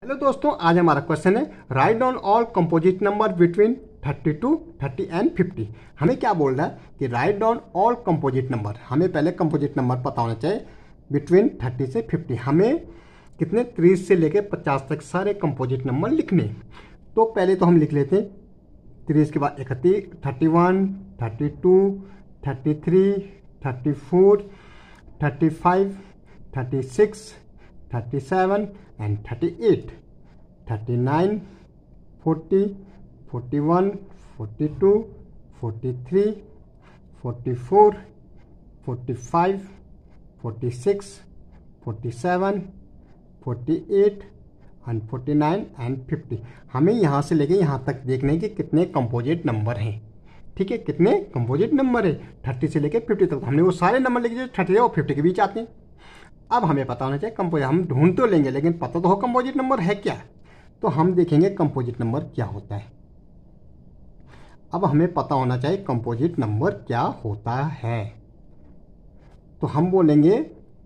Hello दोस्तों, आज हमारा क्वेश्चन है write down all composite number between 32, 30 and 50। हमें क्या बोल रहा है कि write down all composite number. हमें पहले कंपोजिट नंबर पता होना चाहिए बिटवीन 30 से 50। हमें कितने 30 से लेकर 50 तक सारे कंपोजिट नंबर लिखने। तो पहले तो हम लिख लेते हैं 30 के बाद 31, 31, 32, 33, 34, 35, 36, 37 and 38, 39, 40, 41, 42, 43, 44, 45, 46, 47, 48 and 49 and 50। हमें यहाँ से लेके यहाँ तक देखने के कितने कंपोजिट नंबर हैं। ठीक है, कितने कंपोजिट नंबर है 30 से लेके 50 तक। हमने वो सारे नंबर लिखे जो 30 और 50 के बीच आते हैं। अब हमें पता होना चाहिए कंपोजिट, हम ढूंढ तो लेंगे लेकिन पता तो हो कंपोजिट नंबर है क्या। तो हम देखेंगे कंपोजिट नंबर क्या होता है। अब हमें पता होना चाहिए कंपोजिट नंबर क्या होता है। तो हम बोलेंगे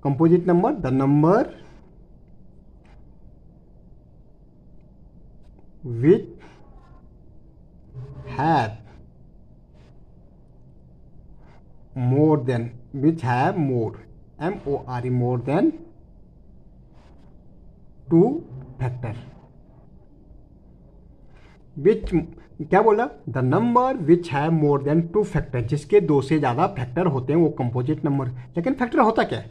composite number the number which have more than, which have more MORE more than 2 factor. Which क्या बोला, the number which have more than 2 factor, जिसके 2 से ज़्यादा फैक्टर होते हैं वो कंपोजिट नंबर। लेकिन फैक्टर होता क्या है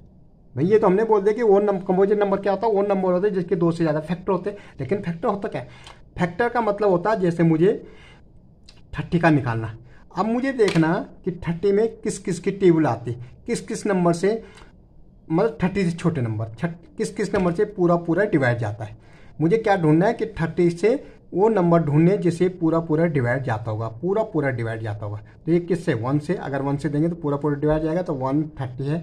भाई, ये तो हमने बोल दिया कि वो कंपोजिट नंबर क्या होता है, वो नंबर होते हैं जिसके 2 से ज़्यादा फैक्टर होते हैं। लेकिन फैक्टर होता क्या है, फैक्टर का मतलब होता है जैसे मुझे 30 का निकालना। अब मुझे देखना कि 30 में किस किस की टेबल आती है, किस किस नंबर से, मतलब 30 से छोटे नंबर किस किस नंबर से पूरा डिवाइड जाता है। मुझे क्या ढूंढना है कि 30 से वो नंबर ढूंढने जिसे पूरा डिवाइड जाता होगा, पूरा डिवाइड जाता होगा। तो ये किससे, 1 से। अगर 1 से देंगे तो पूरा डिवाइड जाएगा। तो 130 है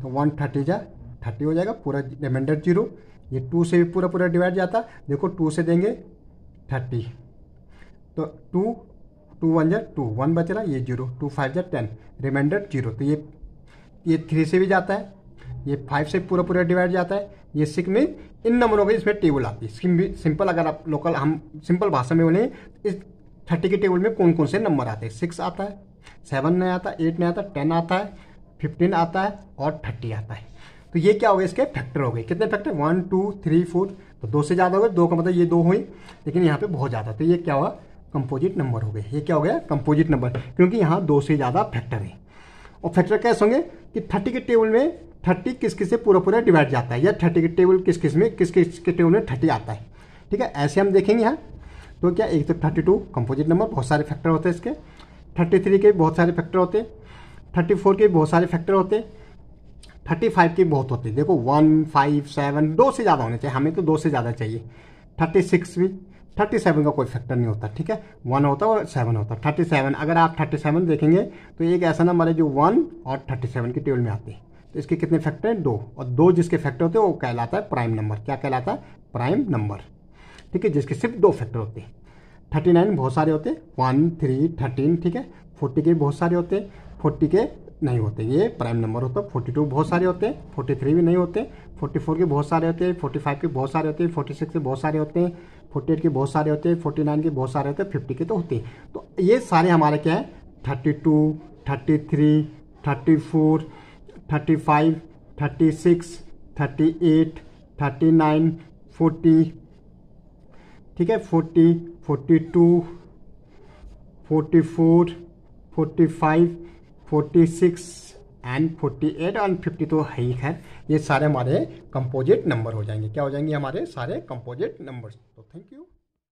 तो 130 जा 30 हो जाएगा, पूरा रिमाइंडर 0। ये 2 से भी पूरा डिवाइड जाता, देखो 2 से देंगे 30 तो 2 1 जा 2, 1 बच रहा, ये 0, 2 5 जा 10, रिमाइंडर 0। तो ये 3 से भी जाता है, ये 5 से पूरा डिवाइड जाता है, ये 6 में इन नंबरों की इसमें टेबल आती है। सिंपल अगर आप लोकल हम सिंपल भाषा में बोलें, इस 30 के टेबल में कौन कौन से नंबर आते हैं। 6 आता है, 7 नहीं आता, 8 नहीं आता, 10 आता है, 15 आता है और 30 आता है। तो ये क्या हो गए, इसके फैक्टर हो गए। कितने फैक्टर, 1 2 3 4। तो 2 से ज़्यादा हो गए, 2 का मतलब ये 2 हुई, लेकिन यहाँ पे बहुत ज़्यादा। तो ये क्या हुआ, कंपोजिट नंबर हो गए। ये क्या हो गया, कंपोजिट नंबर, क्योंकि यहाँ 2 से ज़्यादा फैक्टर है। और फैक्टर कैसे होंगे कि 30 के टेबल में 30 किस किस से पूरा डिवाइड जाता है, या 30 के टेबल किस किस के टेबल में 30 आता है। ठीक है, ऐसे हम देखेंगे यहाँ। तो क्या, एक तो 32 कंपोजिट नंबर, बहुत सारे फैक्टर होते हैं इसके। 33 के बहुत सारे फैक्टर होते हैं, 34 के बहुत सारे फैक्टर होते हैं, 35 के बहुत होते हैं। देखो 1 5 7, 2 से ज़्यादा होने चाहिए, हमें तो 2 से ज़्यादा चाहिए। 36 भी, 37 का कोई फैक्टर नहीं होता। ठीक है, 1 होता है और 7 होता है। 37, अगर आप 37 देखेंगे तो एक ऐसा नंबर है जो 1 और 37 के टेबल में आते हैं। तो इसके कितने फैक्टर हैं, 2। और 2 जिसके फैक्टर होते हैं वो कहलाता है प्राइम नंबर। क्या कहलाता है, प्राइम नंबर। ठीक है, जिसके सिर्फ 2 फैक्टर होते हैं। 39 बहुत सारे होते हैं, 1 3 13। ठीक है, 40 के बहुत सारे होते हैं, 40 के नहीं होते, ये प्राइम नंबर होता है। 42 बहुत सारे होते हैं, 43 भी नहीं होते, 44 के बहुत सारे होते हैं, 45 के बहुत सारे होते हैं, 46 के बहुत सारे होते हैं, 48 के बहुत सारे होते हैं, 49 के बहुत सारे होते हैं, 50 के तो होते हैं। तो ये सारे हमारे क्या है, 32 33 34 35 36 38 39 40। ठीक है, 40 42 44 45 46 एंड 48 और 50 तो है ही। खैर, ये सारे हमारे कंपोजिट नंबर हो जाएंगे। क्या हो जाएंगे, हमारे सारे कंपोजिट नंबर्स। तो थैंक यू।